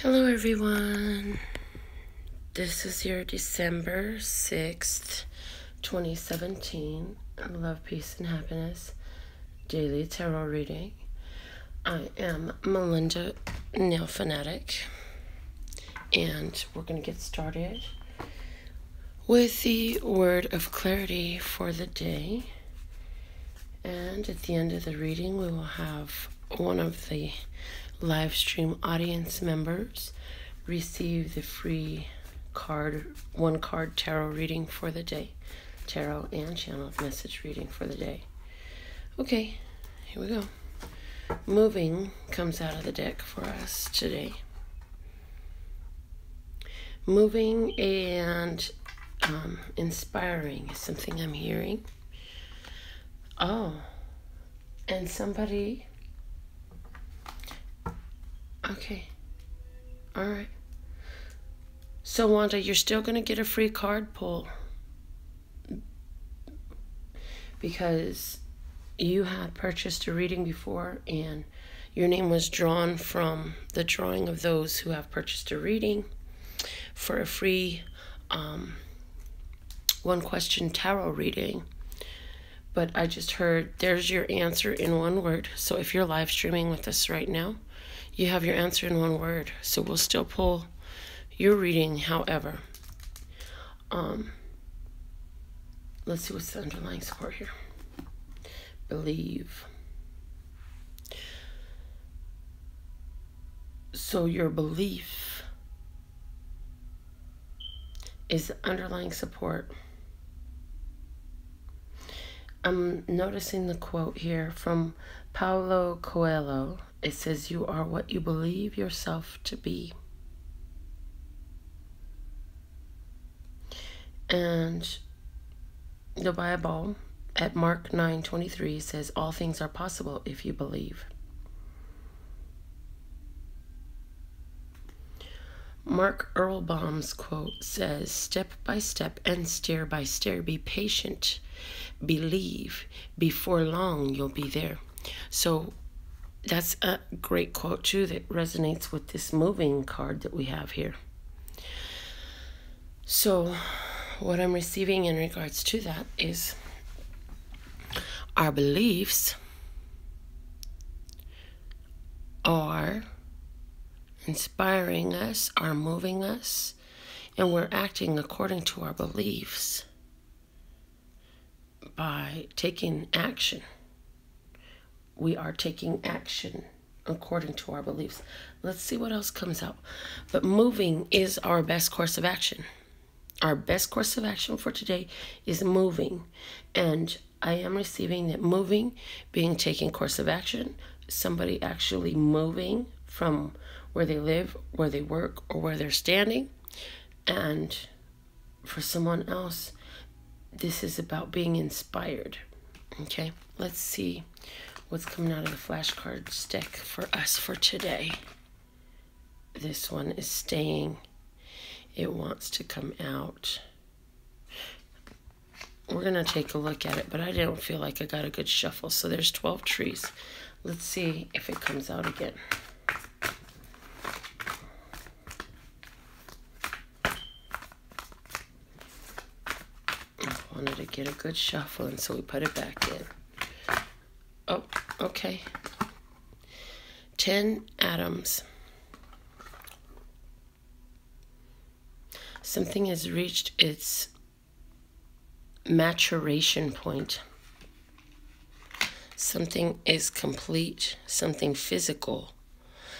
Hello everyone, this is your December 6th, 2017 Love, Peace, and Happiness Daily Tarot Reading. I am Melinda NailFanatic, and we're going to get started with the word of clarity for the day. And at the end of the reading, we will have one of the live stream audience members receive the free one card tarot reading for the day. Tarot and channeled message reading for the day. Okay, here we go. Moving comes out of the deck for us today. Moving and inspiring is something I'm hearing. Oh, and somebody... Okay. All right. So, Wanda, you're still going to get a free card pull because you had purchased a reading before and your name was drawn from the drawing of those who have purchased a reading for a free one question tarot reading. But I just heard there's your answer in one word. So if you're live streaming with us right now, you have your answer in one word. So we'll still pull your reading, however. Let's see what's the underlying support here. Believe. So your belief is the underlying support. I'm noticing the quote here from Paulo Coelho. It says, "You are what you believe yourself to be." And the Bible at Mark 9:23 says, "All things are possible if you believe." Mark Erlbaum's quote says, "Step by step and stair by stair, be patient, believe, before long you'll be there." So that's a great quote too that resonates with this moving card that we have here. So what I'm receiving in regards to that is our beliefs are inspiring us, are moving us, and we're acting according to our beliefs by taking action. We are taking action according to our beliefs. Let's see what else comes out. But moving is our best course of action. Our best course of action for today is moving. And I am receiving that moving being taking course of action, somebody actually moving from where they live, where they work, or where they're standing. And for someone else, this is about being inspired. Okay, let's see what's coming out of the flashcards deck for us for today. This one is staying. It wants to come out. We're going to take a look at it, but I don't feel like I got a good shuffle. So there's 12 trees. Let's see if it comes out again. I wanted to get a good shuffle, and so we put it back in. Oh, okay. 10 atoms. Something has reached its maturation point. Something is complete. Something physical.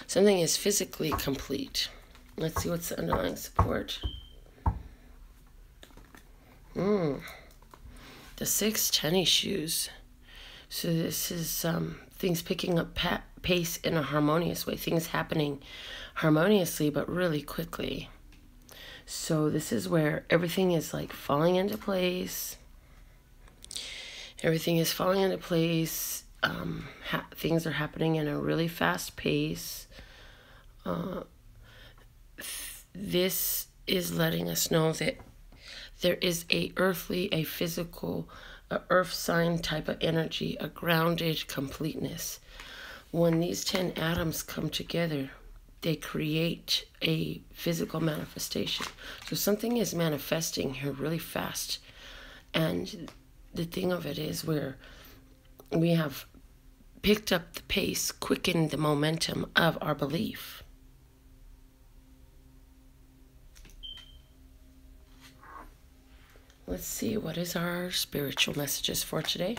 Something is physically complete. Let's see what's the underlying support. The 6 tennis shoes. So this is things picking up pace in a harmonious way. Things happening harmoniously but really quickly. So this is where everything is like falling into place. Everything is falling into place. Things are happening in a really fast pace. This is letting us know that there is a earthly, a physical, a earth sign type of energy, a grounded completeness. When these 10 atoms come together, they create a physical manifestation. So something is manifesting here really fast. And the thing of it is we have picked up the pace, quickened the momentum of our belief. Let's see, what is our spiritual messages for today?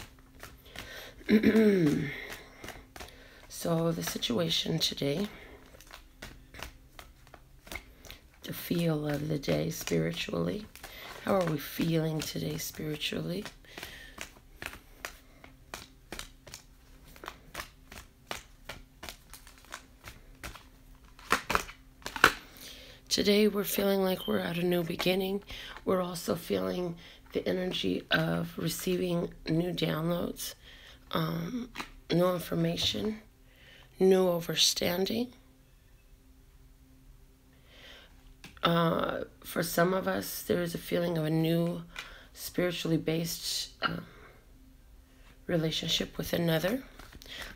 So the situation today, the feel of the day spiritually. How are we feeling today spiritually? Today we're feeling like we're at a new beginning. We're also feeling the energy of receiving new downloads, new information, new understanding. For some of us, there is a feeling of a new spiritually based relationship with another.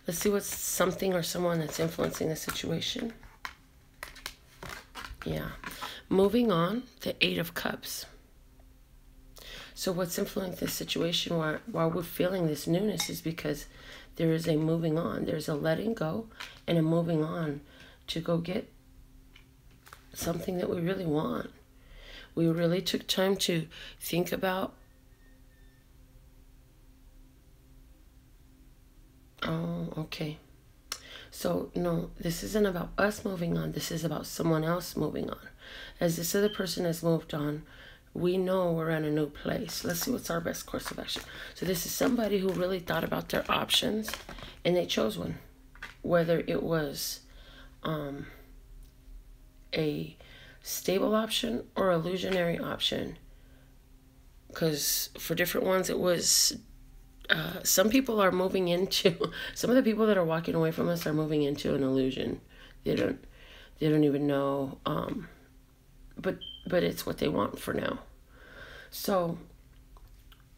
Let's see what's something or someone that's influencing the situation. Yeah. Moving on, the 8 of Cups. So what's influencing this situation while we're feeling this newness is because there is a moving on. There's a letting go and a moving on to go get something that we really want. We really took time to think about, oh, okay. So, no, this isn't about us moving on. This is about someone else moving on. As this other person has moved on, we know we're in a new place. Let's see what's our best course of action. So this is somebody who really thought about their options, and they chose one. Whether it was a stable option or illusionary option. Because for different ones, it was... some people are moving into... Some of the people that are walking away from us are moving into an illusion. They don't even know... But it's what they want for now. So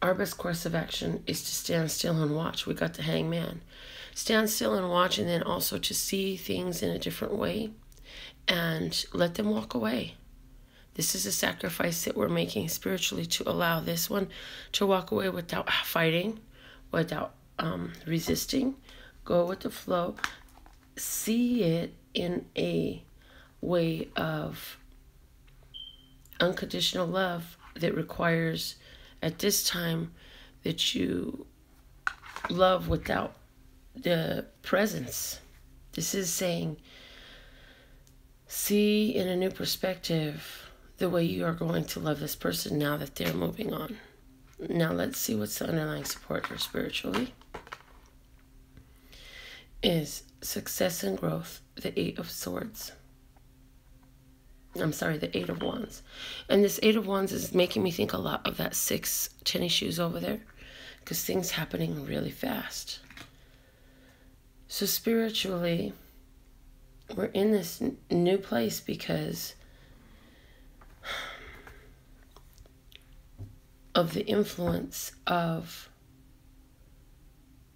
our best course of action is to stand still and watch. We got the Hangman. Stand still and watch, and then also to see things in a different way and let them walk away. This is a sacrifice that we're making spiritually to allow this one to walk away without fighting, without resisting. Go with the flow. See it in a way of unconditional love that requires at this time that you love without the presence. This is saying, see in a new perspective the way you are going to love this person now that they're moving on. Now let's see what's the underlying support here spiritually. Is success and growth, the 8 of Swords. I'm sorry, the 8 of Wands. And this 8 of Wands is making me think a lot of that 6 tennis shoes over there, because things happening really fast. So spiritually, we're in this new place because of the influence of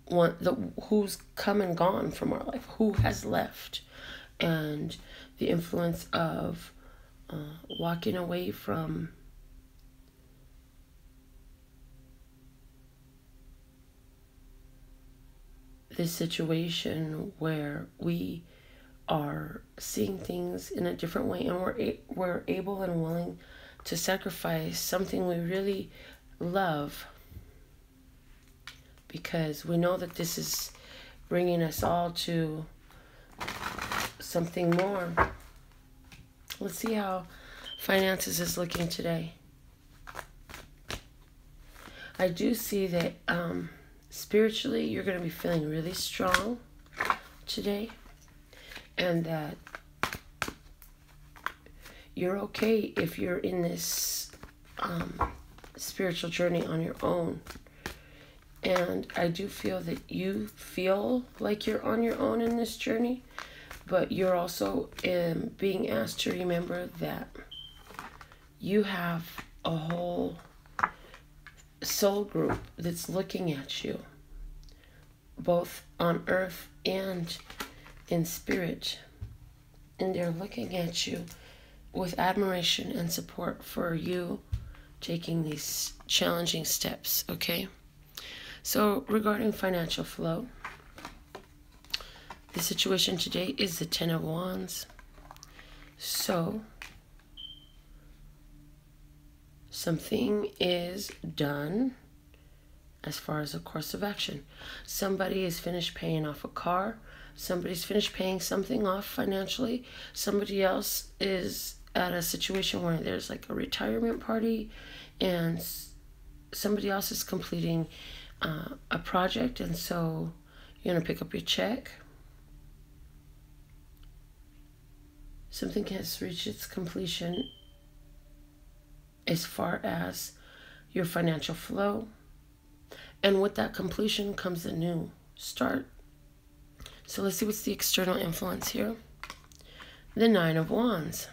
who's come and gone from our life, who has left, and the influence of walking away from this situation where we are seeing things in a different way, and we're able and willing to sacrifice something we really love because we know that this is bringing us all to something more. Let's see how finances is looking today. I do see that spiritually you're going to be feeling really strong today, and that you're okay if you're in this spiritual journey on your own. And I do feel that you feel like you're on your own in this journey, but you're also being asked to remember that you have a whole soul group that's looking at you, both on earth and in spirit. And they're looking at you with admiration and support for you taking these challenging steps, okay? So regarding financial flow, the situation today is the Ten of Wands. So something is done as far as a course of action. Somebody is finished paying off a car. Somebody's finished paying something off financially. Somebody else is at a situation where there's like a retirement party and somebody else is completing a project, and so you're going to pick up your check. Something has reached its completion as far as your financial flow. And with that completion comes a new start. So let's see what's the external influence here. The Nine of Wands.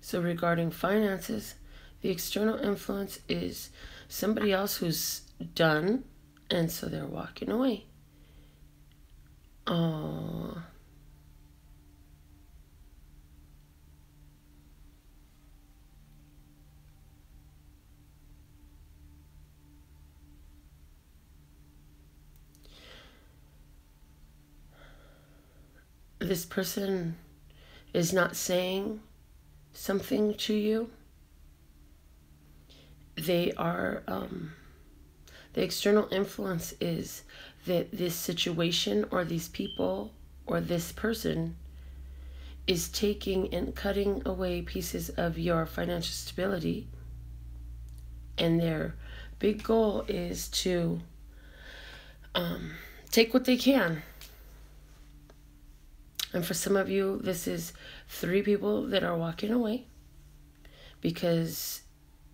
So regarding finances, the external influence is somebody else who's done, and so they're walking away. Oh. This person is not saying something to you. They are, the external influence is that this situation or these people or this person is taking and cutting away pieces of your financial stability. And their big goal is to take what they can. And for some of you, this is 3 people that are walking away because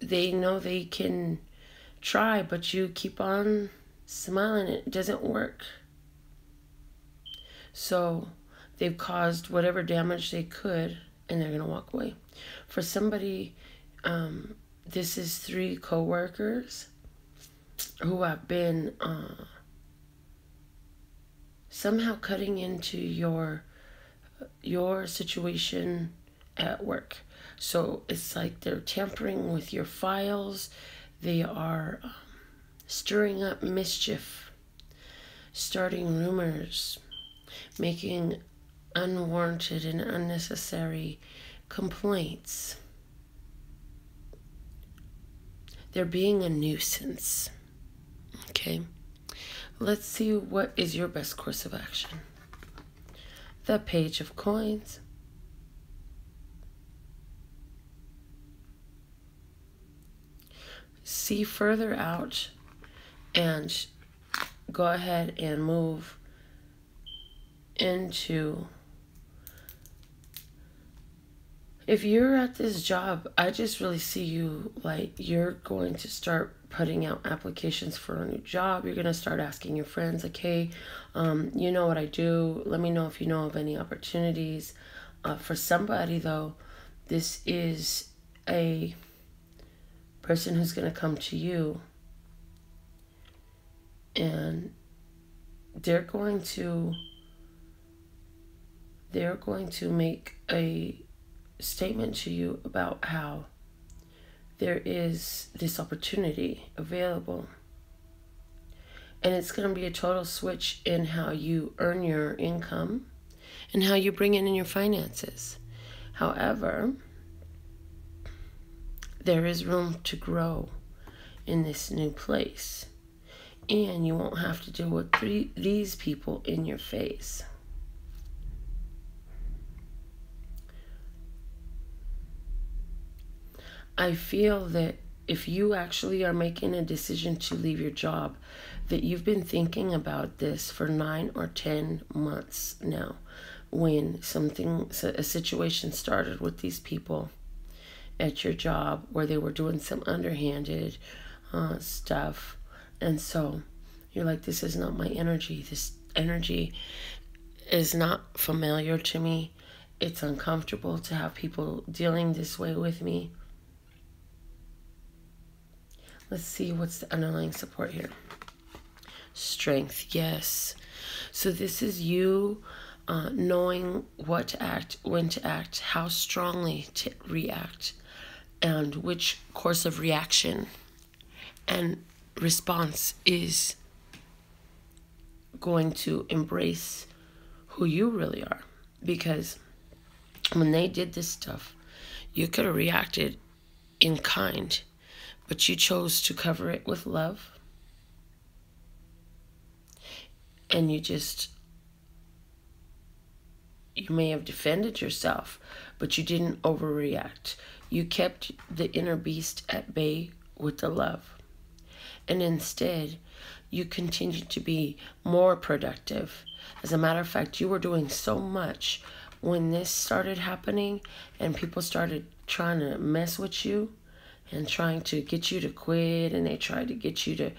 they know they can try, but you keep on smiling. It doesn't work. So they've caused whatever damage they could, and they're going to walk away. For somebody, this is 3 co-workers who have been somehow cutting into your situation at work. So it's like they're tampering with your files. They are stirring up mischief, starting rumors, making unwarranted and unnecessary complaints. They're being a nuisance. Okay? Let's see what is your best course of action. The Page of Coins. See further out and go ahead and move into, if you're at this job, I just really see you like you're going to start putting out applications for a new job. You're going to start asking your friends, like, hey, you know what I do. Let me know if you know of any opportunities. For somebody, though, this is a person who's going to come to you and they're going to make a statement to you about how there is this opportunity available. And it's going to be a total switch in how you earn your income and how you bring in your finances. However, there is room to grow in this new place. And you won't have to deal with these people in your face. I feel that if you actually are making a decision to leave your job, that you've been thinking about this for 9 or 10 months now, when a situation started with these people at your job where they were doing some underhanded stuff. And so you're like, this is not my energy. This energy is not familiar to me. It's uncomfortable to have people dealing this way with me. Let's see what's the underlying support here. strength, yes. So this is you knowing what to act, when to act, how strongly to react, and which course of reaction and response is going to embrace who you really are. Because when they did this stuff, you could have reacted in kind, but you chose to cover it with love. And you may have defended yourself, but you didn't overreact. You kept the inner beast at bay with the love. And instead, you continued to be more productive. As a matter of fact, you were doing so much when this started happening and people started trying to mess with you and trying to get you to quit, and they tried to get you to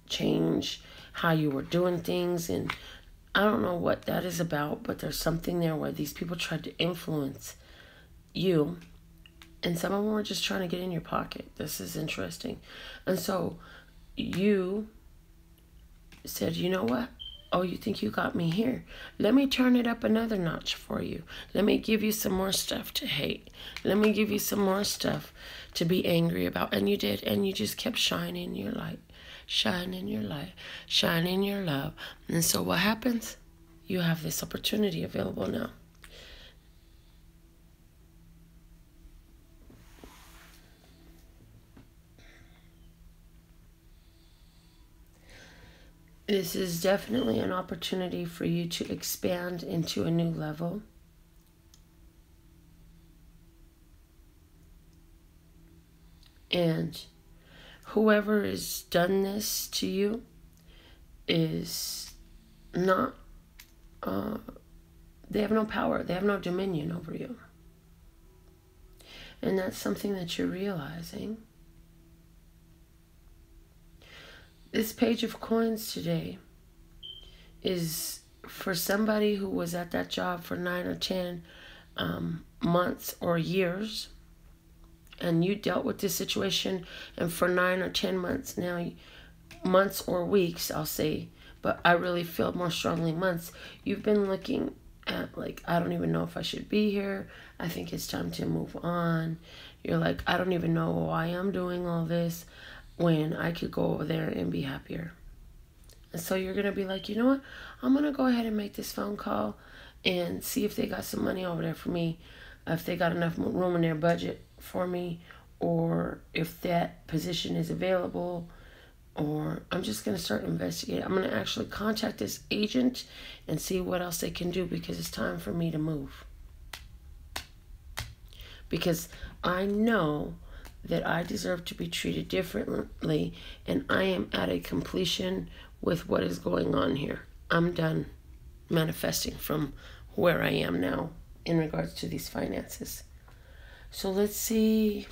change how you were doing things. And I don't know what that is about, but there's something there where these people tried to influence you, and some of them were just trying to get in your pocket. This is interesting. And so you said, you know what? Oh, you think you got me here? Let me turn it up another notch for you. Let me give you some more stuff to hate. Let me give you some more stuff to be angry about. And you did. And you just kept shining your light. Shining your light. Shining your love. And so what happens? You have this opportunity available now. This is definitely an opportunity for you to expand into a new level. And whoever has done this to you is not, they have no power, they have no dominion over you. And that's something that you're realizing. This page of coins today is for somebody who was at that job for 9 or 10 months or years, and you dealt with this situation, and for 9 or 10 months now, months or weeks, I'll say, but I really feel more strongly months, you've been looking at like, I don't even know if I should be here. I think it's time to move on. You're like, I don't even know why I'm doing all this when I could go over there and be happier. And so you're going to be like, you know what? I'm going to go ahead and make this phone call and see if they got some money over there for me, if they got enough room in their budget for me, or if that position is available, or I'm just going to start investigating. I'm going to actually contact this agent and see what else they can do, because it's time for me to move. Because I know that I deserve to be treated differently, and I am at a completion with what is going on here. I'm done manifesting from where I am now in regards to these finances. So let's see.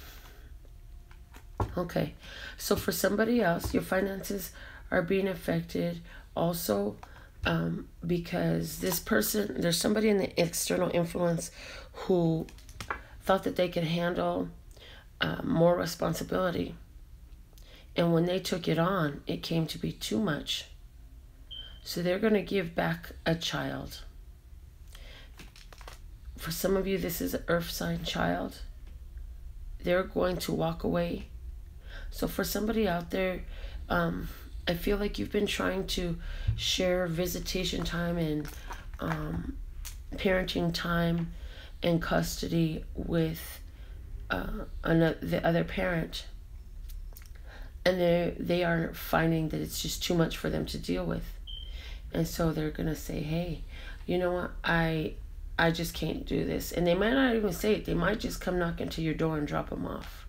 Okay, so for somebody else, your finances are being affected also because this person, there's somebody in the external influence who thought that they could handle more responsibility, and when they took it on, it came to be too much. So they're going to give back a child. For some of you, this is an earth sign child. They're going to walk away. So for somebody out there, I feel like you've been trying to share visitation time and parenting time and custody with the other parent, and they are finding that it's just too much for them to deal with, and so they're gonna say, hey, you know what, I just can't do this. And they might not even say it. They might just come knocking to your door and drop them off,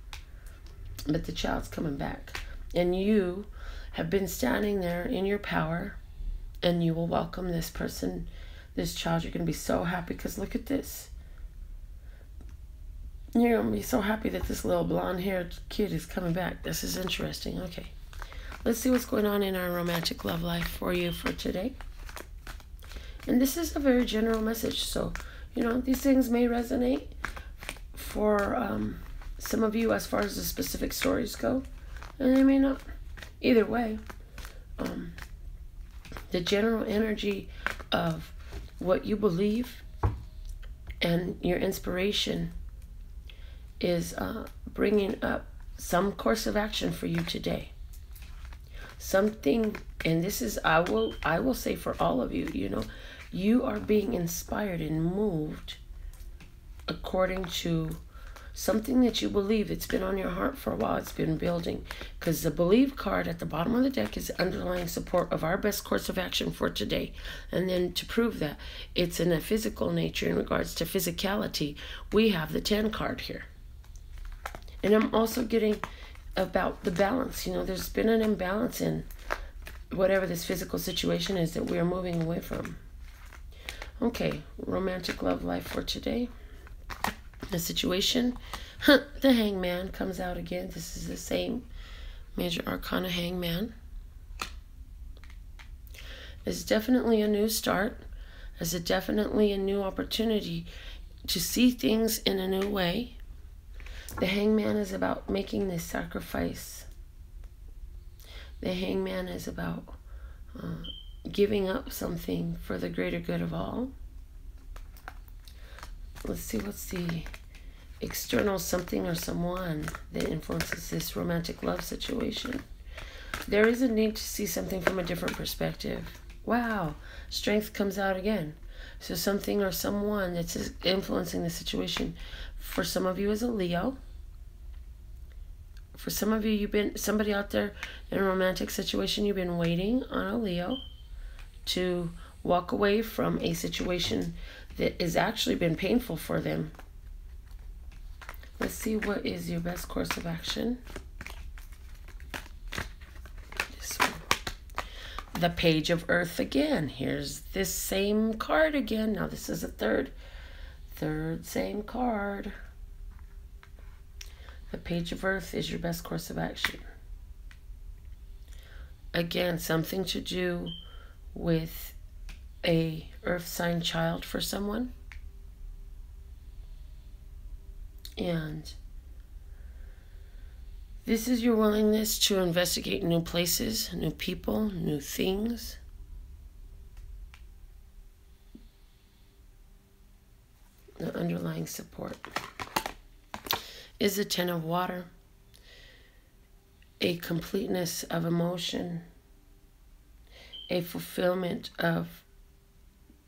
but the child's coming back, and you have been standing there in your power, and you will welcome this person, this child. You're gonna be so happy, because look at this. You're going to be so happy that this little blonde-haired kid is coming back. This is interesting. Okay. Let's see what's going on in our romantic love life for you for today. And this is a very general message. So, you know, these things may resonate for some of you as far as the specific stories go. And they may not. Either way, the general energy of what you believe and your inspiration is bringing up some course of action for you today. Something, and this is, I will say for all of you, you know, you are being inspired and moved according to something that you believe. It's been on your heart for a while. It's been building. Because the believe card at the bottom of the deck is the underlying support of our best course of action for today. And then to prove that it's in a physical nature in regards to physicality, we have the 10 card here. And I'm also getting about the balance. You know, there's been an imbalance in whatever this physical situation is that we are moving away from. Okay, romantic love life for today. The situation, the Hangman comes out again. This is the same major arcana Hangman. It's definitely a new start. It's definitely a new opportunity to see things in a new way. The Hangman is about making this sacrifice. The Hangman is about giving up something for the greater good of all. Let's see what's the external something or someone that influences this romantic love situation. There is a need to see something from a different perspective. Wow, strength comes out again. So something or someone that's influencing the situation. For some of you is a Leo. For some of you, you've been, somebody out there in a romantic situation, you've been waiting on a Leo to walk away from a situation that has actually been painful for them. Let's see what is your best course of action. This one. The Page of Earth again. Here's this same card again. Now this is a third same card. The Page of Earth is your best course of action. Again, something to do with a earth sign child for someone. And this is your willingness to investigate new places, new people, new things. The underlying support is the 10 of water, a completeness of emotion, a fulfillment of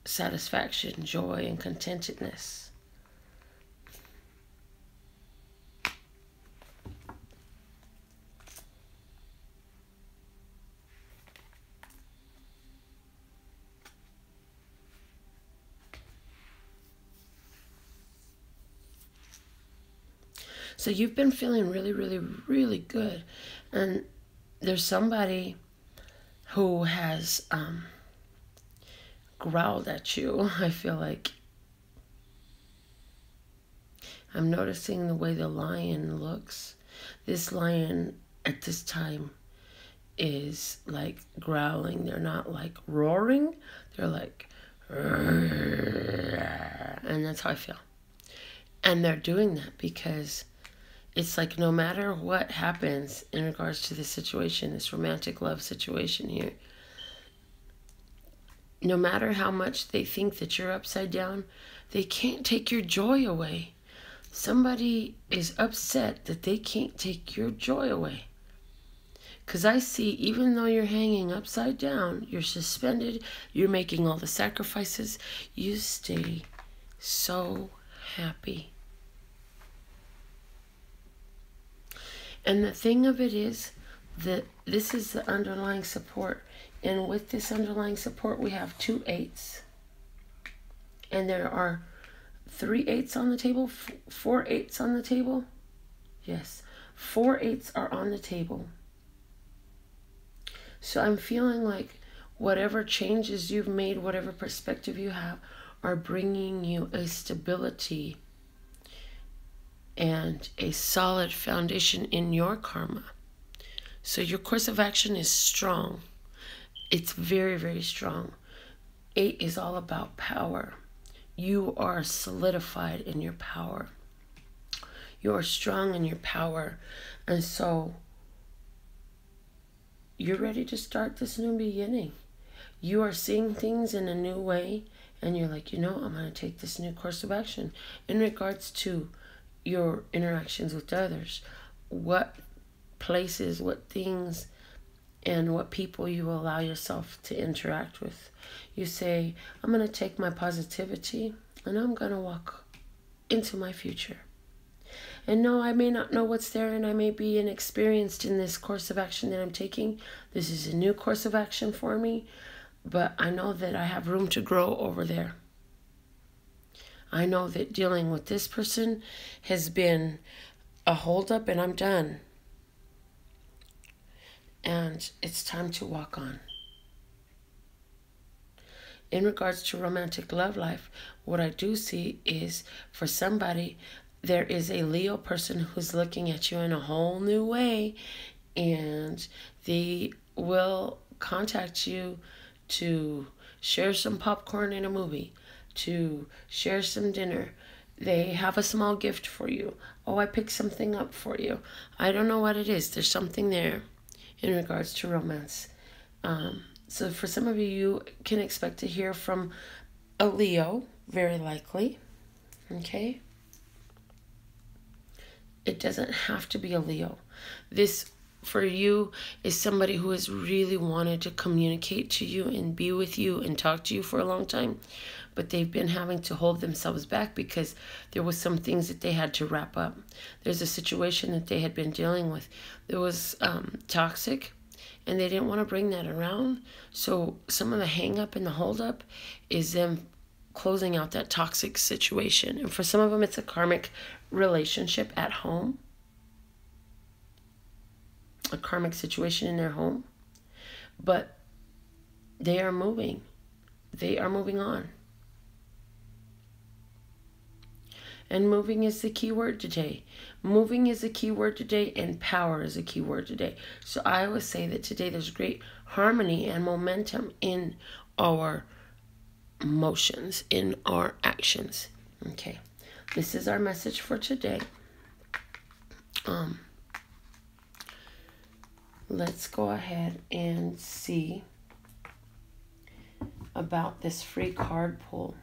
satisfaction, joy, and contentedness. So you've been feeling really, really, really good. And there's somebody who has growled at you. I feel like I'm noticing the way the lion looks. This lion at this time is like growling. They're not like roaring. They're like, and that's how I feel. And they're doing that because it's like no matter what happens in regards to this situation, this romantic love situation here, no matter how much they think that you're upside down, they can't take your joy away. Somebody is upset that they can't take your joy away. Because I see, even though you're hanging upside down, you're suspended, you're making all the sacrifices, you stay so happy. And the thing of it is that this is the underlying support. And with this underlying support, we have 2 8s. And there are 3 8s on the table, 4 8s on the table. Yes, 4 8s are on the table. So I'm feeling like whatever changes you've made, whatever perspective you have, are bringing you a stability and a solid foundation in your karma. So your course of action is strong. It's very, very strong. 8 is all about power. You are solidified in your power. You are strong in your power. And so you're ready to start this new beginning. You are seeing things in a new way, and you're like, I'm going to take this new course of action in regards to your interactions with others. What places, what things, and what people you allow yourself to interact with. You say, I'm going to take my positivity and I'm going to walk into my future. And no, I may not know what's there, and I may be inexperienced in this course of action that I'm taking. This is a new course of action for me, but I know that I have room to grow over there. I know that dealing with this person has been a holdup, and I'm done. And it's time to walk on. In regards to romantic love life, what I do see is, for somebody, there is a Leo person who's looking at you in a whole new way, and they will contact you to share some popcorn in a movie, to share some dinner. They have a small gift for you. Oh, I picked something up for you. I don't know what it is. There's something there in regards to romance. So for some of you, you can expect to hear from a Leo, very likely. Okay? It doesn't have to be a Leo. This, for you, is somebody who has really wanted to communicate to you and be with you and talk to you for a long time, but they've been having to hold themselves back because there was some things that they had to wrap up. There's a situation that they had been dealing with. It was toxic, and they didn't want to bring that around. So some of the hang up and the hold up is them closing out that toxic situation. And for some of them, it's a karmic relationship at home, a karmic situation in their home, but they are moving. They are moving on. And moving is the key word today. Moving is a key word today, and power is a key word today. So I always say that today there's great harmony and momentum in our motions, in our actions. Okay. This is our message for today. Let's go ahead and see about this free card pull.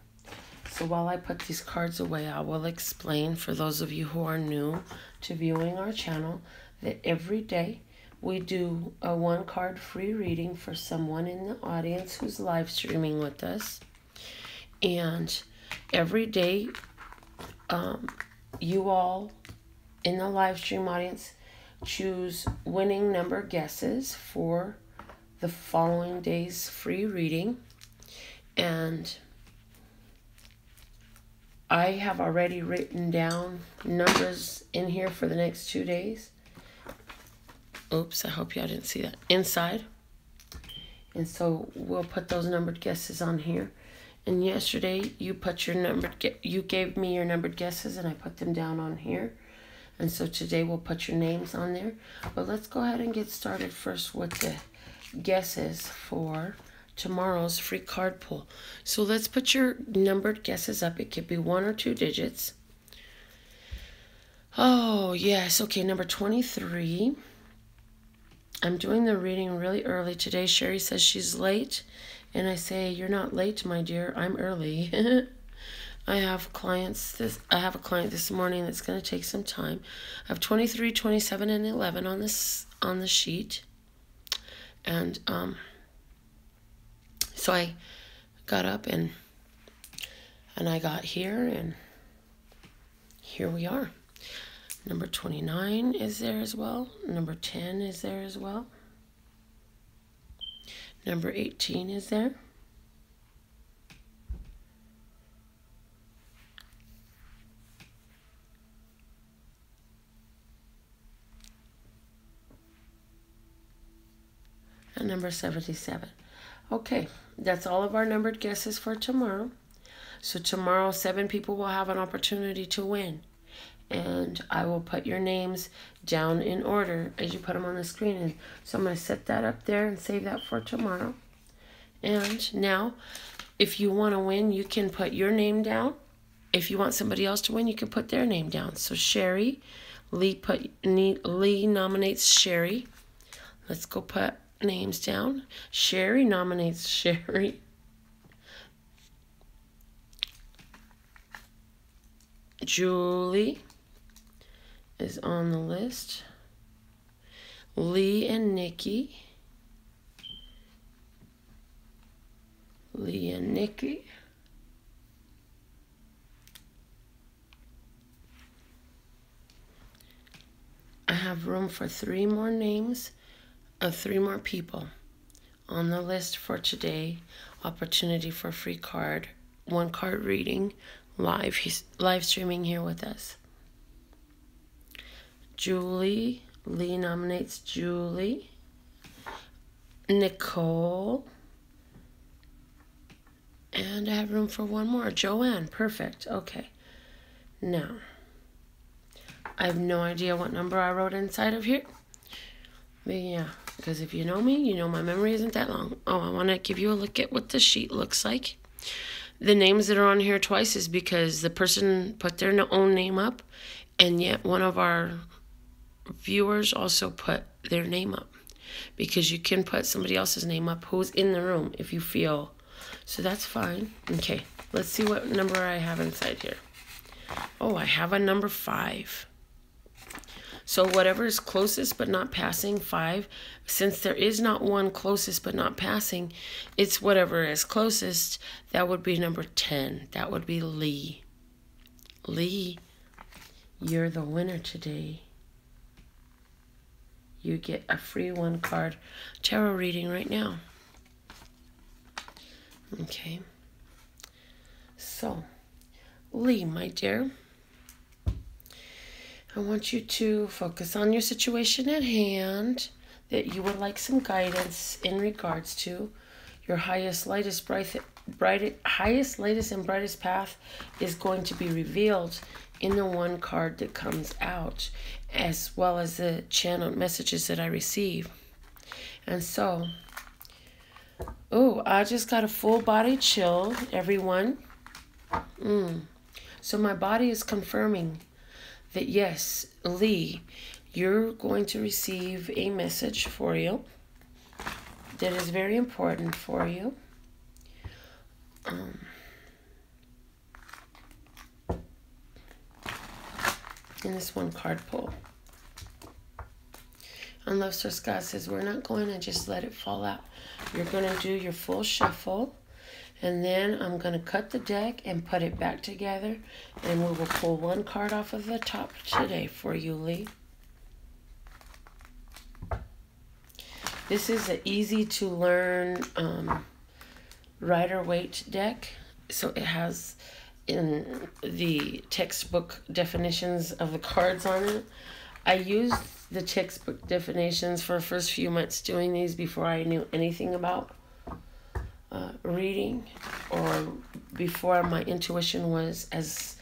So while I put these cards away, I will explain for those of you who are new to viewing our channel that every day we do a 1-card free reading for someone in the audience who's live streaming with us. And every day, you all in the live stream audience choose winning number guesses for the following day's free reading. And I have already written down numbers in here for the next 2 days. Oops, I hope y'all didn't see that. Inside. And so we'll put those numbered guesses on here. And yesterday you put your you gave me your numbered guesses, and I put them down on here. And so today we'll put your names on there. But let's go ahead and get started first with the guesses for tomorrow's free card pull. So let's put your numbered guesses up. It could be 1 or 2 digits. Oh, yes. Okay, number 23. I'm doing the reading really early today. Sherry says she's late. And I say, you're not late, my dear. I'm early. I have a client this morning that's going to take some time. I have 23, 27, and 11 on the sheet. And so I got up and I got here, and here we are. Number 29 is there as well. Number 10 is there as well. Number 18 is there. And number 77. Okay, that's all of our numbered guesses for tomorrow. So tomorrow, 7 people will have an opportunity to win. And I will put your names down in order as you put them on the screen. And so I'm going to set that up there and save that for tomorrow. And now, if you want to win, you can put your name down. If you want somebody else to win, you can put their name down. So Sherry, Lee nominates Sherry. Let's go put names down. Sherry nominates Sherry. Julie is on the list. Lee and Nikki. Lee and Nikki. I have room for 3 more names of 3 more people on the list for today. Opportunity for free card, 1 card reading, live. He's live streaming here with us. Julie. Lee nominates Julie. Nicole. And I have room for 1 more. Joanne. Perfect. Okay. Now, I have no idea what number I wrote inside of here. But yeah, because if you know me, you know my memory isn't that long. Oh, I want to give you a look at what the sheet looks like. The names that are on here twice is because the person put their own name up, and yet one of our viewers also put their name up, because you can put somebody else's name up who's in the room if you feel. So that's fine. Okay, let's see what number I have inside here. Oh, I have a number 5. So whatever is closest but not passing, 5. Since there is not one closest but not passing, it's whatever is closest. That would be number 10. That would be Lee. Lee, you're the winner today. You get a free 1 card tarot reading right now. Okay. So, Lee, my dear, I want you to focus on your situation at hand, that you would like some guidance in regards to. Your highest, lightest, highest, latest, and brightest path is going to be revealed in the 1 card that comes out, as well as the channeled messages that I receive. And so, oh, I just got a full body chill, everyone. So my body is confirming that yes, Lee, you're going to receive a message for you that is very important for you. In this 1 card pull. And Love Source God says, we're not going to just let it fall out. You're going to do your full shuffle. And then I'm going to cut the deck and put it back together. And we will pull 1 card off of the top today for you, Lee. This is an easy to learn Rider-Waite deck. So it has in the textbook definitions of the cards on it. I used the textbook definitions for the first few months doing these before I knew anything about reading, or before my intuition was as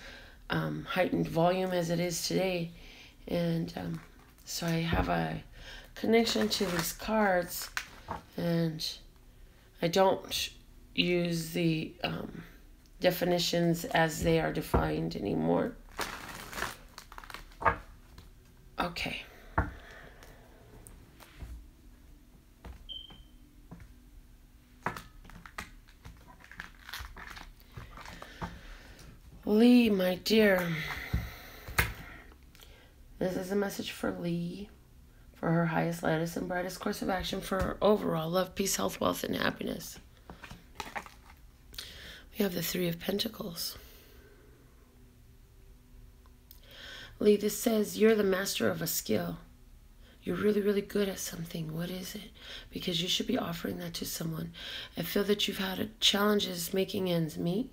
heightened volume as it is today. And so I have a connection to these cards, and I don't use the definitions as they are defined anymore. Okay. Lee, my dear, this is a message for Lee, for her highest, lightest, and brightest course of action for her overall love, peace, health, wealth, and happiness. We have the 3 of Pentacles. Lee, this says you're the master of a skill. You're really, really good at something. What is it? Because you should be offering that to someone. I feel that you've had challenges making ends meet,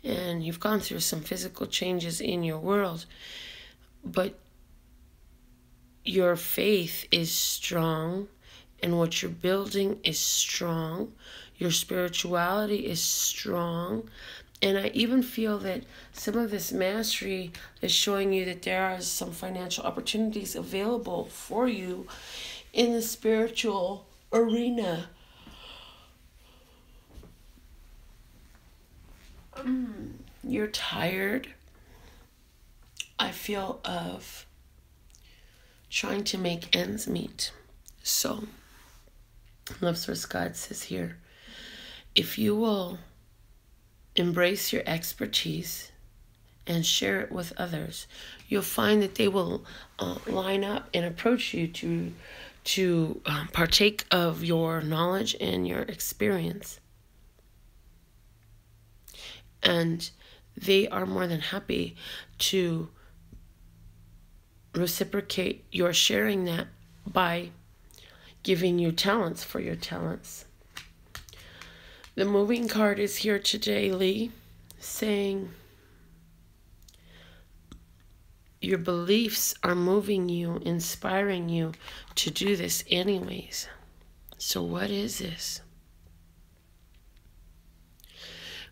and you've gone through some physical changes in your world, but your faith is strong, and what you're building is strong. Your spirituality is strong. And I even feel that some of this mastery is showing you that there are some financial opportunities available for you in the spiritual arena. You're tired, I feel, of trying to make ends meet. So Love Source God says here, if you will embrace your expertise and share it with others, you'll find that they will line up and approach you to partake of your knowledge and your experience. And they are more than happy to reciprocate your sharing that by giving you talents for your talents. The moving card is here today, Lee, saying your beliefs are moving you, inspiring you to do this anyways. So what is this?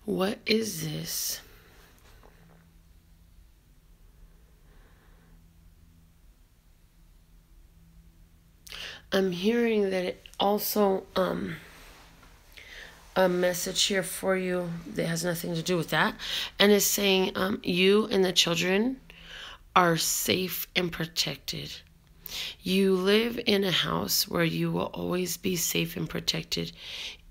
What is this? I'm hearing that it also a message here for you that has nothing to do with that, and is saying you and the children are safe and protected. You live in a house where you will always be safe and protected.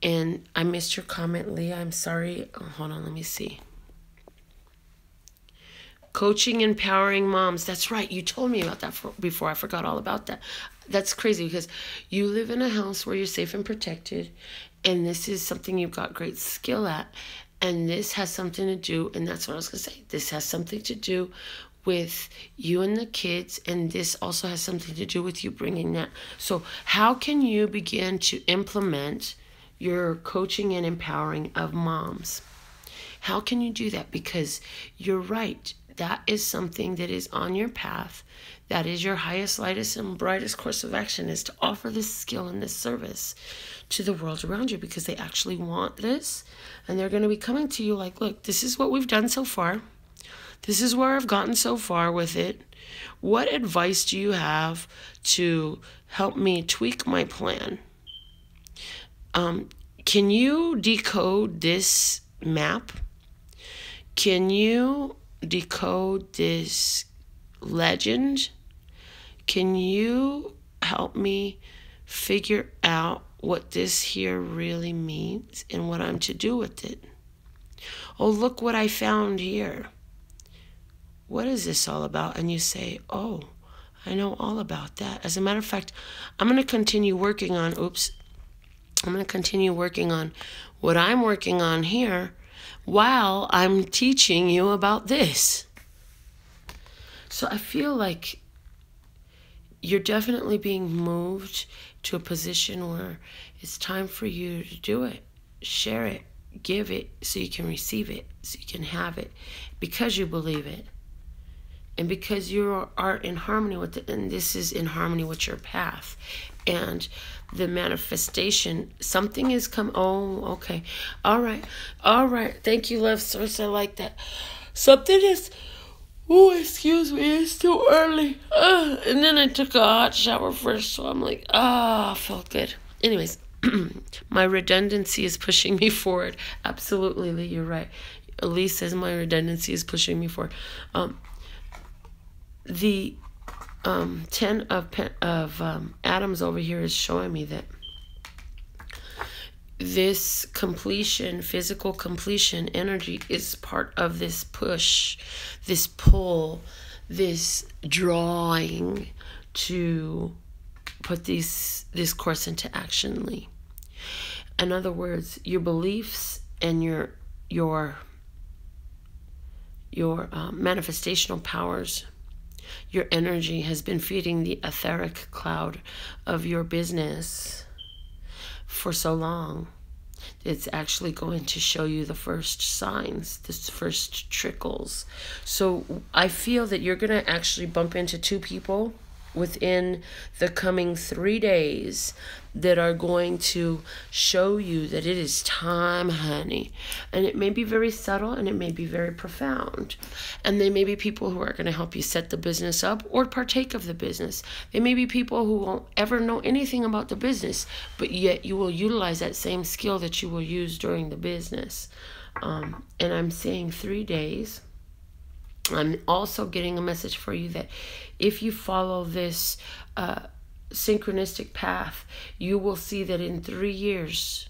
And I missed your comment, Leah. I'm sorry. Oh, hold on, let me see. Coaching, empowering moms. That's right. You told me about that before. I forgot all about that. That's crazy because you live in a house where you're safe and protected. And this is something you've got great skill at. And this has something to do, and that's what I was going to say. This has something to do with you and the kids, and this also has something to do with you bringing that. So how can you begin to implement your coaching and empowering of moms? How can you do that? Because you're right. That is something that is on your path. That is your highest, lightest, and brightest course of action, is to offer this skill and this service to the world around you, because they actually want this. And they're going to be coming to you like, look, this is what we've done so far. This is where I've gotten so far with it. What advice do you have to help me tweak my plan? Can you decode this map? Can you decode this legend? Can you help me figure out what this here really means and what I'm to do with it? Oh, look what I found here. What is this all about? And you say, oh, I know all about that. As a matter of fact, I'm going to continue working on, I'm going to continue working on what I'm working on here while I'm teaching you about this. So I feel like you're definitely being moved to a position where it's time for you to do it, share it, give it so you can receive it, so you can have it, because you believe it. And because you are in harmony with it, and this is in harmony with your path. And the manifestation, something is come. Oh, okay. All right. Thank you, Love Source. I like that. Something is, oh, excuse me, it's too early. And then I took a hot shower first, so I'm like, felt good. Anyways, my redundancy is pushing me forward. Absolutely, Lee, you're right. Elise says my redundancy is pushing me forward. The 10 of atoms over here is showing me that this completion, physical completion energy, is part of this push, this pull, this drawing to put this course into action, Lee. In other words, your beliefs and your manifestational powers, your energy has been feeding the etheric cloud of your business for so long. It's actually going to show you the first signs, the first trickles. So I feel that you're going to actually bump into 2 people within the coming 3 days that are going to show you that it is time, honey. And it may be very subtle and it may be very profound. And they may be people who are going to help you set the business up or partake of the business. They may be people who won't ever know anything about the business, but yet you will utilize that same skill that you will use during the business. And I'm saying 3 days. I'm also getting a message for you that if you follow this synchronistic path, you will see that in 3 years,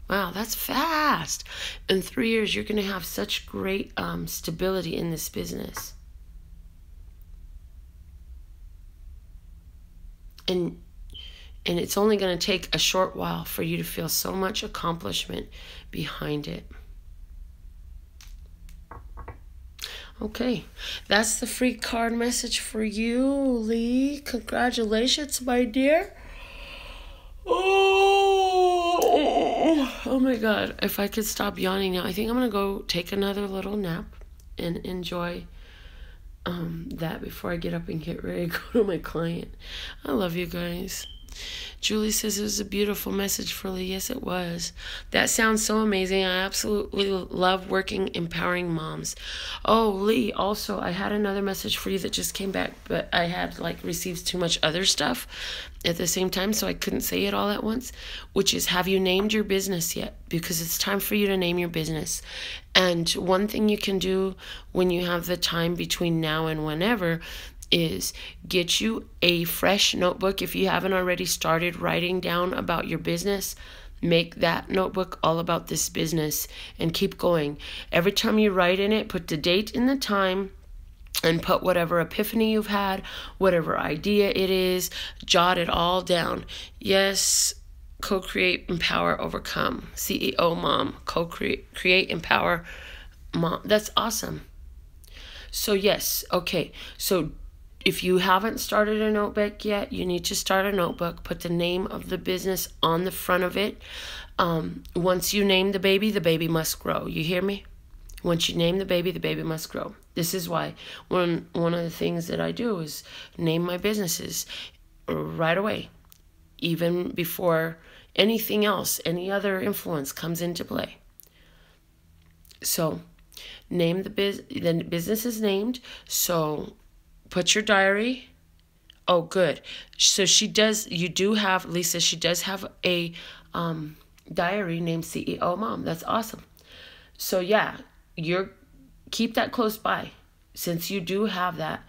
wow, that's fast. In 3 years, you're going to have such great stability in this business. And it's only going to take a short while for you to feel so much accomplishment behind it. Okay, that's the free card message for you, Lee. Congratulations, my dear. Oh my God. If I could stop yawning now, I think I'm going to go take another little nap and enjoy that before I get up and get ready to go to my client. I love you guys. Julie says it was a beautiful message for Lee. Yes, it was. That sounds so amazing. I absolutely love working, empowering moms. Oh, Lee, also, I had another message for you that just came back, but I had received too much other stuff at the same time, so I couldn't say it all at once, which is, have you named your business yet? Because it's time for you to name your business. And one thing you can do when you have the time between now and whenever is get you a fresh notebook. If you haven't already started writing down about your business, make that notebook all about this business and keep going. Every time you write in it, put the date and the time and put whatever epiphany you've had, whatever idea it is, jot it all down. Yes, co-create, empower, overcome. CEO mom, co-create, empower mom. That's awesome. So yes, okay. So if you haven't started a notebook yet, you need to start a notebook. Put the name of the business on the front of it. Once you name the baby must grow. You hear me? Once you name the baby must grow. This is why one of the things that I do is name my businesses right away, even before anything else, any other influence comes into play. So name the business is named. So put your diary. Oh, good. So Lisa, she does have a diary named CEO Mom. That's awesome. So yeah, keep that close by. Since you do have that,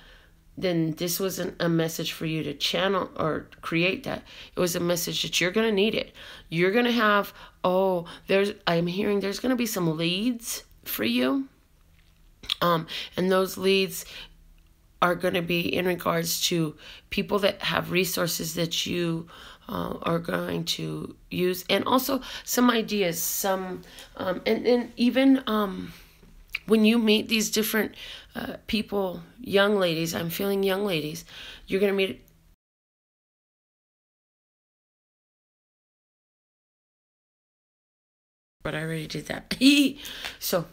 then this wasn't a message for you to channel or create that. It was a message that you're going to need it. You're going to have, I'm hearing there's going to be some leads for you. And those leads are going to be in regards to people that have resources that you are going to use, and also some ideas, and even when you meet these different people, young ladies, I'm feeling young ladies, you're going to meet. But I already did that. So,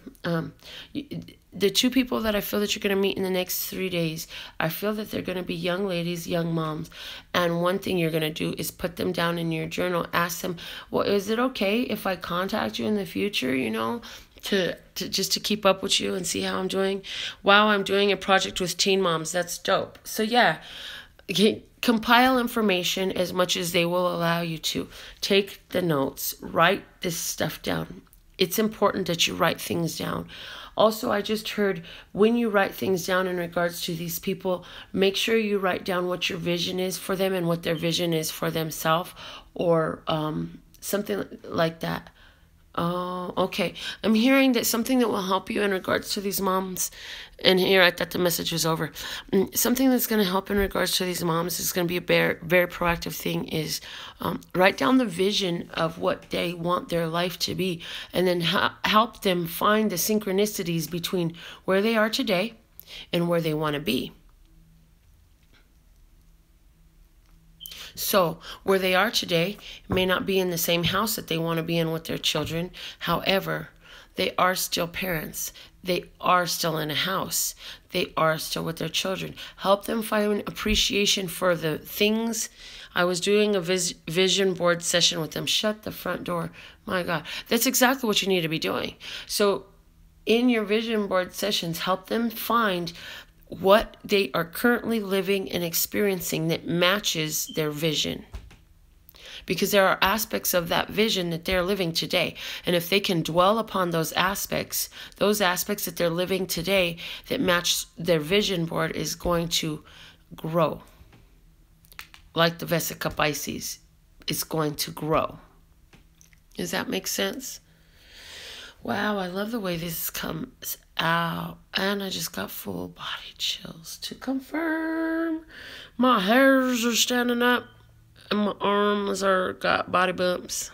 the two people that I feel that you're going to meet in the next 3 days, I feel that they're going to be young ladies, young moms. And one thing you're going to do is put them down in your journal. Ask them, well, is it okay if I contact you in the future, to just to keep up with you and see how I'm doing? Wow, I'm doing a project with teen moms. That's dope. So, yeah. Compile information as much as they will allow you to. Take the notes. Write this stuff down. It's important that you write things down. Also, I just heard when you write things down in regards to these people, make sure you write down what your vision is for them and what their vision is for themselves, or something like that. Oh, okay. I'm hearing that something that will help you in regards to these moms, and here I thought the message was over. Something that's going to help in regards to these moms is going to be a very proactive thing, is write down the vision of what they want their life to be, and then help them find the synchronicities between where they are today and where they want to be. So where they are today may not be in the same house that they want to be in with their children. However, they are still parents. They are still in a house. They are still with their children. Help them find appreciation for the things. I was doing a vision board session with them. Shut the front door. My God, that's exactly what you need to be doing. So in your vision board sessions, help them find what they are currently living and experiencing that matches their vision. Because there are aspects of that vision that they're living today. And if they can dwell upon those aspects that they're living today that match their vision board, is going to grow. like the Vesica Pisces, it's going to grow. Does that make sense? Wow, I love the way this comes out. And I just got full body chills to confirm. My hairs are standing up and my arms are got body bumps.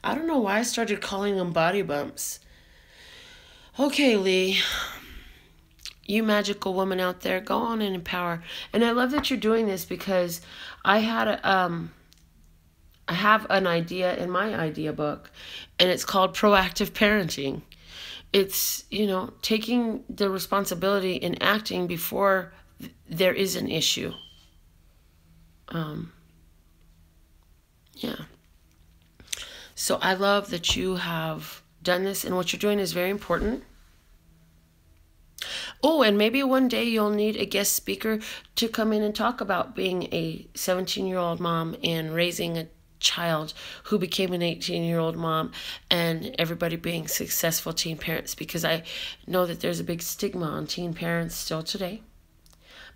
I don't know why I started calling them body bumps. Okay, Lee. You magical woman out there, go on and empower. And I love that you're doing this because I have an idea in my idea book, and it's called proactive parenting. It's, taking the responsibility and acting before there is an issue. Yeah. So I love that you have done this, and what you're doing is very important. Oh, and maybe one day you'll need a guest speaker to come in and talk about being a 17-year-old mom and raising a child who became an 18-year-old mom, and everybody being successful teen parents, because I know that there's a big stigma on teen parents still today.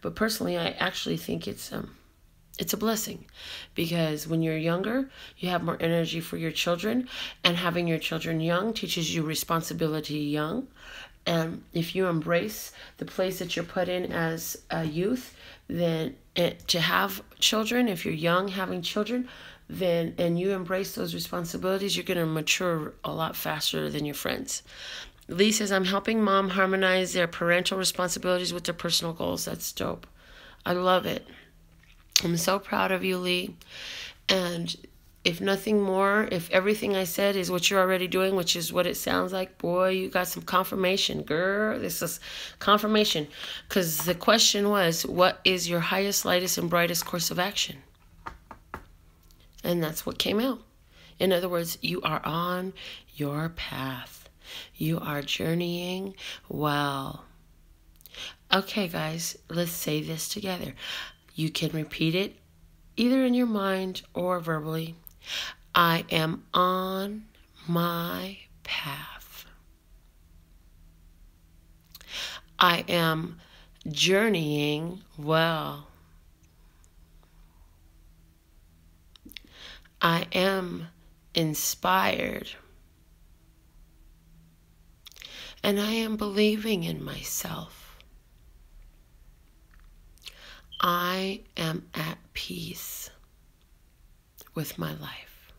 But personally, I actually think it's a blessing, because when you're younger, you have more energy for your children, and having your children young teaches you responsibility young. And if you embrace the place that you're put in as a youth, then to have children, if you're young having children, then and you embrace those responsibilities, you're going to mature a lot faster than your friends. Lee says, I'm helping mom harmonize their parental responsibilities with their personal goals. That's dope. I love it. I'm so proud of you, Lee. And if nothing more, if everything I said is what you're already doing, which is what it sounds like, boy, you got some confirmation, girl. This is confirmation. Because the question was, what is your highest, lightest, and brightest course of action? And that's what came out. In other words, you are on your path. You are journeying well. Okay, guys, let's say this together. You can repeat it either in your mind or verbally. I am on my path. I am journeying well. I am inspired. And I am believing in myself. I am at peace with my life.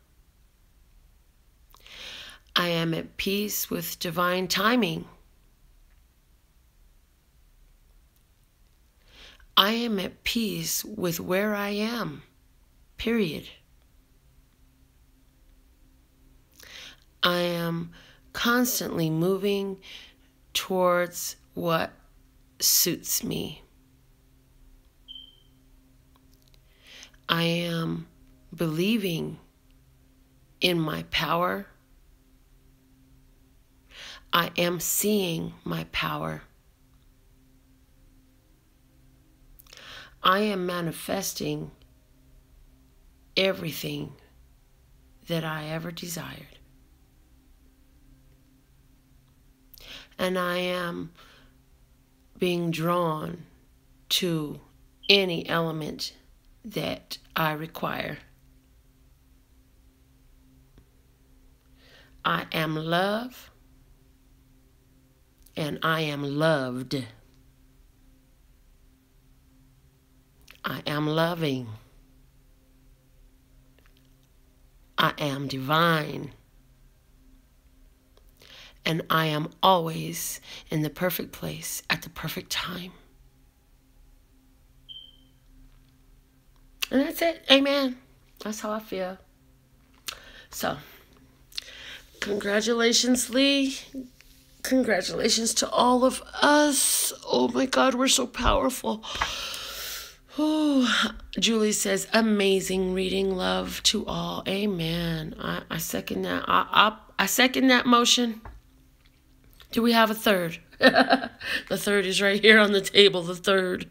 I am at peace with divine timing. I am at peace with where I am, period. I am constantly moving towards what suits me. I am believing in my power. I am seeing my power. I am manifesting everything that I ever desired. And I am being drawn to any element that I require. I am love, and I am loved. I am loving. I am divine. And I am always in the perfect place at the perfect time. And that's it. Amen. That's how I feel. So, congratulations, Lee. Congratulations to all of us. Oh my God, we're so powerful. Oh, Julie says, amazing reading, love to all. Amen. I second that. I second that motion. Do we have a third? The third is right here on the table. The third.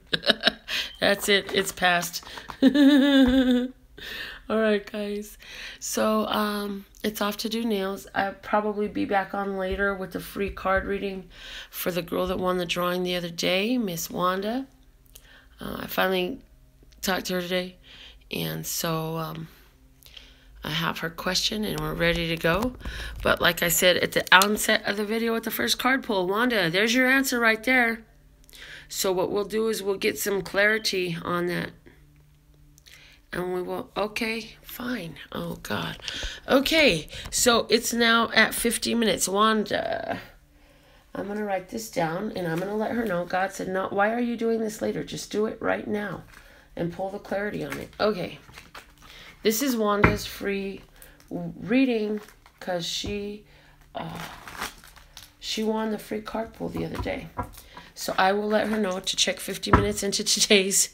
That's it. It's passed. All right, guys. So, it's off to do nails. I'll probably be back on later with the free card reading for the girl that won the drawing the other day, Miss Wanda. I finally talk to her today. And so I have her question and we're ready to go. But like I said at the onset of the video with the first card pull, Wanda, there's your answer right there. So what we'll do is we'll get some clarity on that. And we will, okay, fine. Oh, God. Okay, so it's now at 50 minutes. Wanda, I'm going to write this down, and I'm going to let her know. God said, no, why are you doing this later? Just do it right now and pull the clarity on it. Okay, this is Wanda's free reading because she won the free card pull the other day. So I will let her know to check 50 minutes into today's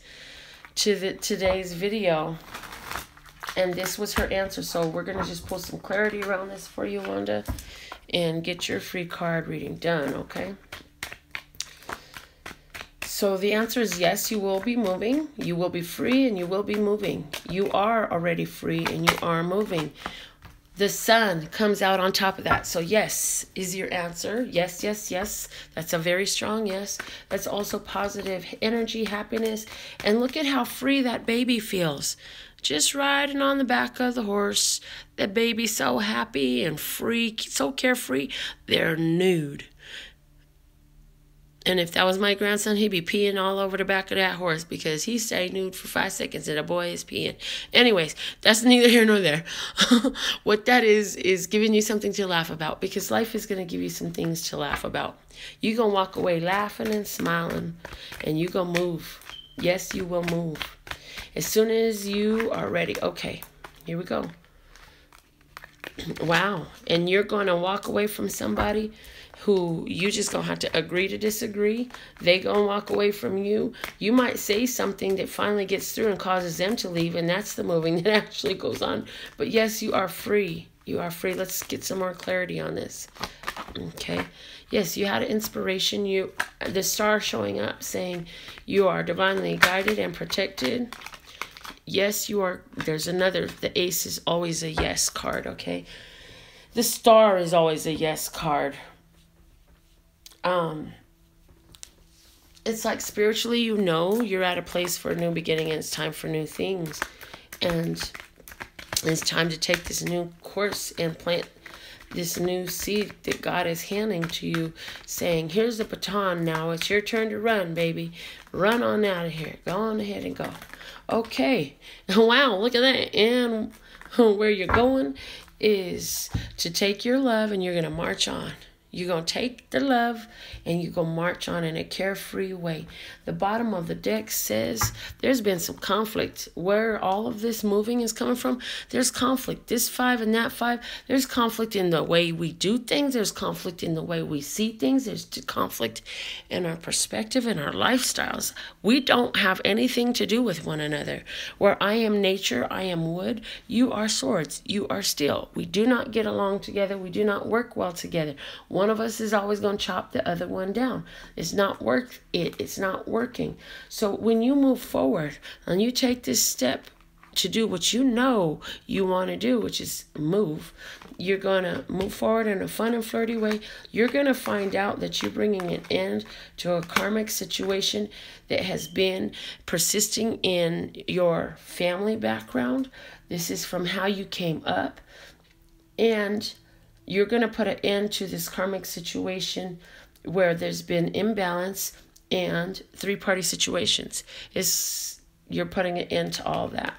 video, and this was her answer. So we're gonna just pull some clarity around this for you, Wanda, and get your free card reading done. Okay, so the answer is yes, you will be moving, you will be free, and you will be moving. You are already free and you are moving. The sun comes out on top of that. So yes is your answer. Yes, yes, yes. That's a very strong yes. That's also positive energy, happiness. And look at how free that baby feels. Just riding on the back of the horse. That baby's so happy and free, so carefree. They're nude. And if that was my grandson, he'd be peeing all over the back of that horse because he stayed nude for 5 seconds and the boy is peeing. Anyways, that's neither here nor there. What that is giving you something to laugh about, because life is going to give you some things to laugh about. You're going to walk away laughing and smiling, and you're going to move. Yes, you will move. As soon as you are ready. Okay, here we go. Wow. And you're going to walk away from somebody who you just gonna have to agree to disagree. They gonna walk away from you. You might say something that finally gets through and causes them to leave, and that's the moving that actually goes on. But yes, you are free. You are free. Let's get some more clarity on this. Okay. Yes, you had an inspiration. The star showing up saying you are divinely guided and protected. Yes, you are. There's another. The ace is always a yes card, okay? The star is always a yes card. It's like spiritually, you're at a place for a new beginning, and it's time for new things. And it's time to take this new course and plant this new seed that God is handing to you, saying, here's the baton now. It's your turn to run, baby. Run on out of here. Go on ahead and go. Okay. Wow, look at that. And where you're going is to take your love and you're going to march on. You're going to take the love and you're going to march on in a carefree way. The bottom of the deck says there's been some conflict. Where all of this moving is coming from, there's conflict. This 5 and that 5, there's conflict in the way we do things. There's conflict in the way we see things. There's conflict in our perspective and our lifestyles. We don't have anything to do with one another. Where I am nature, I am wood. You are swords. You are steel. We do not get along together. We do not work well together. One of us is always going to chop the other one down. It's not working. So when you move forward and you take this step to do what you know you want to do, which is move, you're going to move forward in a fun and flirty way. You're going to find out that you're bringing an end to a karmic situation that has been persisting in your family background. This is from how you came up. And you're going to put an end to this karmic situation where there's been imbalance and three-party situations. You're putting an end to all that.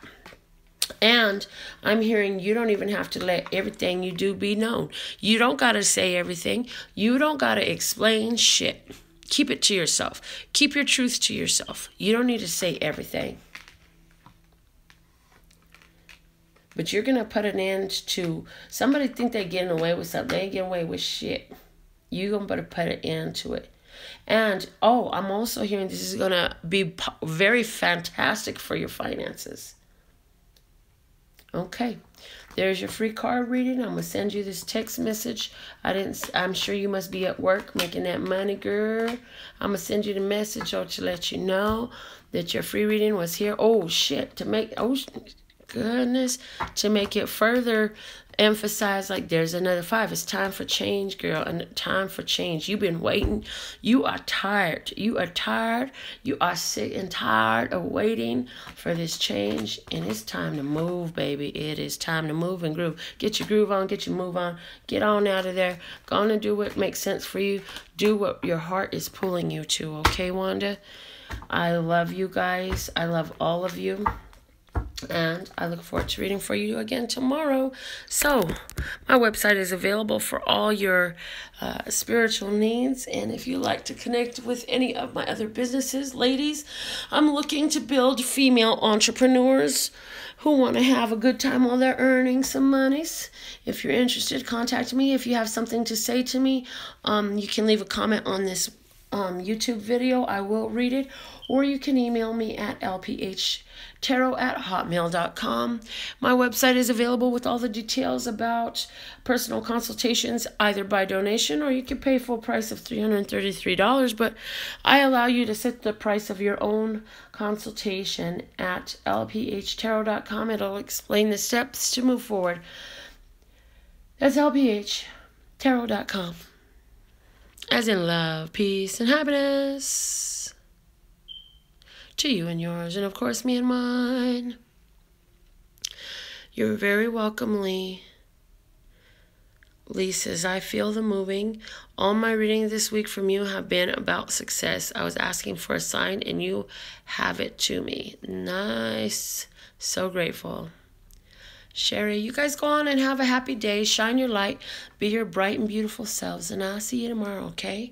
And I'm hearing you don't even have to let everything you do be known. You don't got to say everything. You don't got to explain shit. Keep it to yourself. Keep your truth to yourself. You don't need to say everything. But you're going to put an end to somebody think they're getting away with something. They ain't getting away with shit. You're going to put an end to it. And, I'm also hearing this is going to be very fantastic for your finances. Okay. There's your free card reading. I'm going to send you this text message. I'm sure you must be at work making that money, girl. I'm going to send you the message to let you know that your free reading was here. Oh, shit. goodness. To make it further emphasize, like, there's another 5. It's time for change, girl, and time for change. You've been waiting. You are tired. You are tired. You are sick and tired of waiting for this change, and it's time to move, baby. It is time to move and groove. Get your groove on. Get your move on. Get on out of there. Go on and do what makes sense for you. Do what your heart is pulling you to, okay, Wanda? I love you guys. I love all of you. And I look forward to reading for you again tomorrow. So, my website is available for all your spiritual needs. And if you like to connect with any of my other businesses, ladies, I'm looking to build female entrepreneurs who want to have a good time while they're earning some monies. If you're interested, contact me. If you have something to say to me, you can leave a comment on this YouTube video. I will read it. Or you can email me at lphtarot@hotmail.com. My website is available with all the details about personal consultations, either by donation or you can pay full price of $333. But I allow you to set the price of your own consultation at lphtarot.com. It'll explain the steps to move forward. That's lphtarot.com. As in love, peace, and happiness. To you and yours, and of course me and mine. You're very welcome, Lee. Lee says, I feel the moving. All my readings this week from you have been about success. I was asking for a sign, and you have it to me. Nice. So grateful. Sherry, you guys go on and have a happy day. Shine your light. Be your bright and beautiful selves. And I'll see you tomorrow, okay?